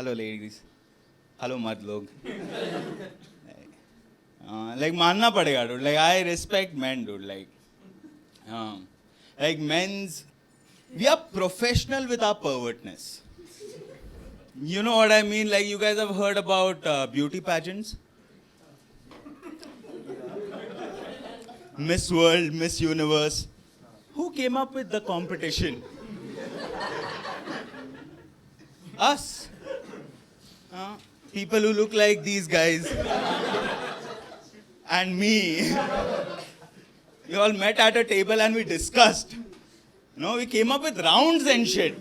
hello ladies, hello mad log. Like मानना पड़ेगा dude. Like I respect men dude. Like men's, we are professional with our pervertness. You know what I mean? Like you guys have heard about beauty pageants? Miss World, Miss Universe. Who came up with the competition? Us. People who look like these guys. And me. We all met at a table and we discussed. No, we came up with rounds and shit.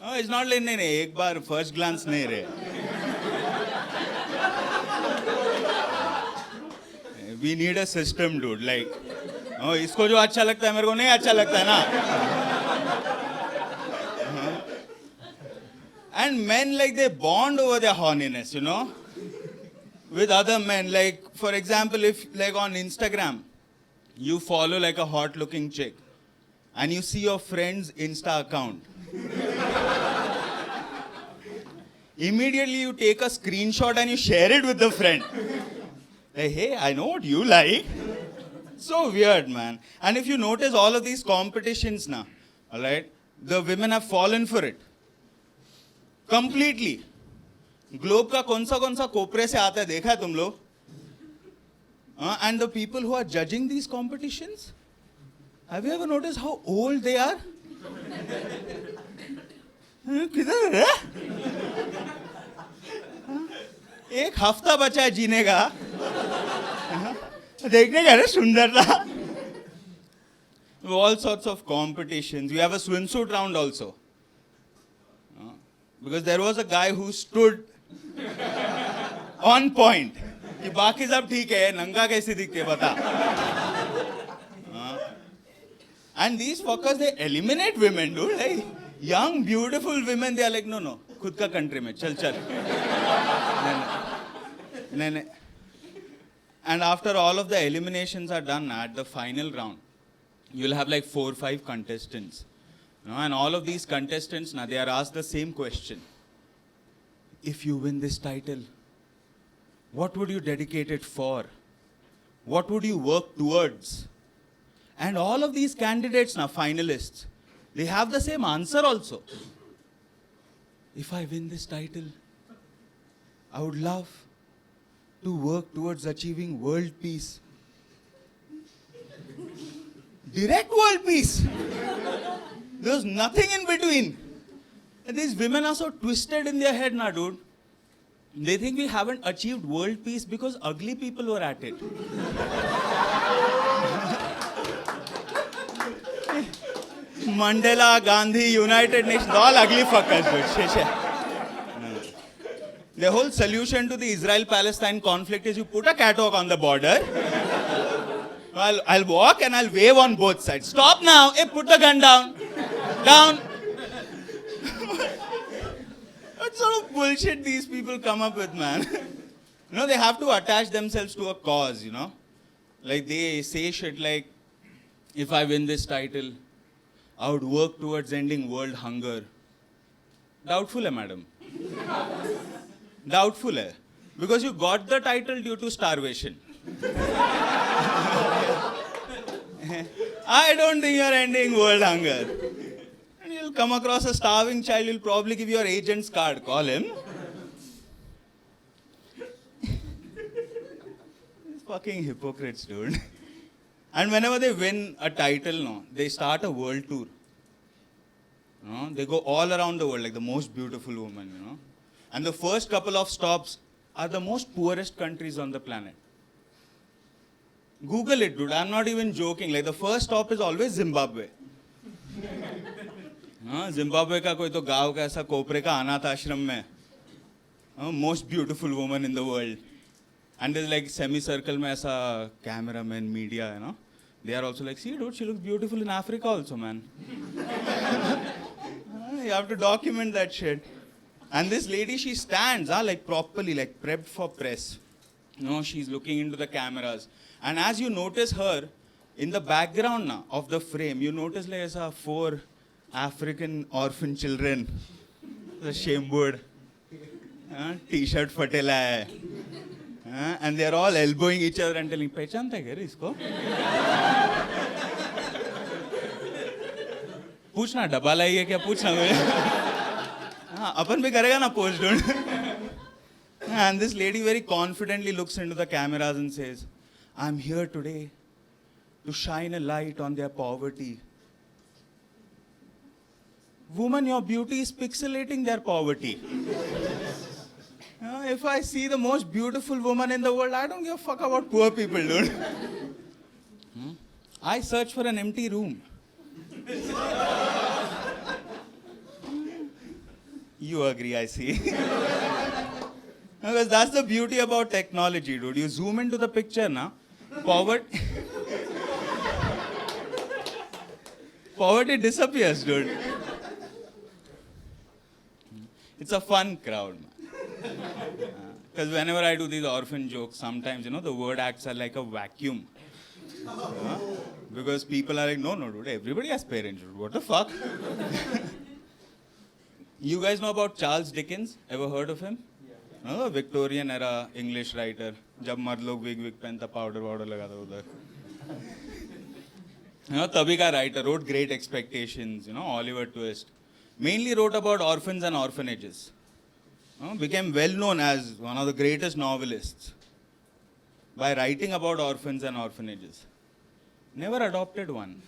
No, it's not like, नहीं, एक बार first glance नहीं रहे. We need a system, dude. Like, oh, इसको जो अच्छा लगता है मेरे को नहीं अच्छा लगता है ना. And men, like, they bond over their horniness, you know, with other men. Like, for example, if like on Instagram, you follow like a hot-looking chick, and you see your friend's Insta account. Immediately you take a screenshot and you share it with the friend. Like, hey, I know what you like. So weird, man. And if you notice all of these competitions now, all right, the women have fallen for it. Completely. Globe का कौन सा कोपरे से आता है देखा है तुम लोग? And the people who are judging these competitions, have you ever noticed how old they are? किधर है? एक हफ्ता बचा है जीने का. देखने का ना सुंदरता. All sorts of competitions. We have a swimsuit round also. Because there was a guy who stood on point. कि बाकी सब ठीक है, नंगा कैसे दिखते बता. And these fuckers, they eliminate women, dude. Like, young, beautiful women, they are like, no, खुद का country में, चल. नहीं. And after all of the eliminations are done at the final round, you'll have like 4 or 5 contestants. And all of these contestants, now they are asked the same question. If you win this title, what would you dedicate it for? What would you work towards? And all of these candidates now, finalists, they have the same answer also. If I win this title, I would love to work towards achieving world peace. Direct world peace. There's nothing in between. And these women are so twisted in their head now, dude. They think we haven't achieved world peace because ugly people were at it. Mandela, Gandhi, United Nations, all ugly fuckers, dude. No. The whole solution to the Israel-Palestine conflict is you put a catwalk on the border. I'll walk and I'll wave on both sides. Stop now. Hey, put the gun down. Down. What sort of bullshit these people come up with, man? They have to attach themselves to a cause, Like they say shit like, if I win this title, I would work towards ending world hunger. Doubtful, madam. Doubtful, because you got the title due to starvation. I don't think you're ending world hunger. And you'll come across a starving child, you'll probably give your agent's card. Call him. These fucking hypocrites, dude. And whenever they win a title, they start a world tour. They go all around the world, like the most beautiful woman, And the first couple of stops are the most poorest countries on the planet. Google it, dude. I'm not even joking. Like the first stop is always Zimbabwe. Zimbabwe का कोई तो गाँव का ऐसा कोपरे का अनाथ आश्रम में. Most beautiful woman in the world. And there's like semicircle में ऐसा cameraman, media, They are also like, see, dude, she looks beautiful in Africa also, man. You have to document that shit. And this lady, she stands, like properly, like prepped for press. She's looking into the cameras. And as you notice her, in the background now of the frame, you notice like 4 African orphan children The Shembud. T-shirt fatela hai. And they're all elbowing each other and telling, "Pehchanta hai kya isko?" पूछना डब्बा लाई है क्या पूछना मुझे. हाँ, अपन भी करेगा ना post don't. And this lady very confidently looks into the cameras and says, "I'm here today to shine a light on their poverty." Woman, your beauty is pixelating their poverty. If I see the most beautiful woman in the world, I don't give a fuck about poor people, dude. I search for an empty room. You agree, I see. Because that's the beauty about technology, dude. You zoom into the picture now, poverty disappears, dude. It's a fun crowd, man. Because whenever I do these orphan jokes, sometimes, the word acts are like a vacuum. Because people are like, no, dude, everybody has parents, dude. What the fuck? You guys know about Charles Dickens? Ever heard of him? Yeah. Victorian era English writer. जब मर्द लोग wig पहनता powder लगाता उधर. तभी का writer wrote Great Expectations, Oliver Twist. Mainly wrote about orphans and orphanages. Became well known as one of the greatest novelists by writing about orphans and orphanages. Never adopted one.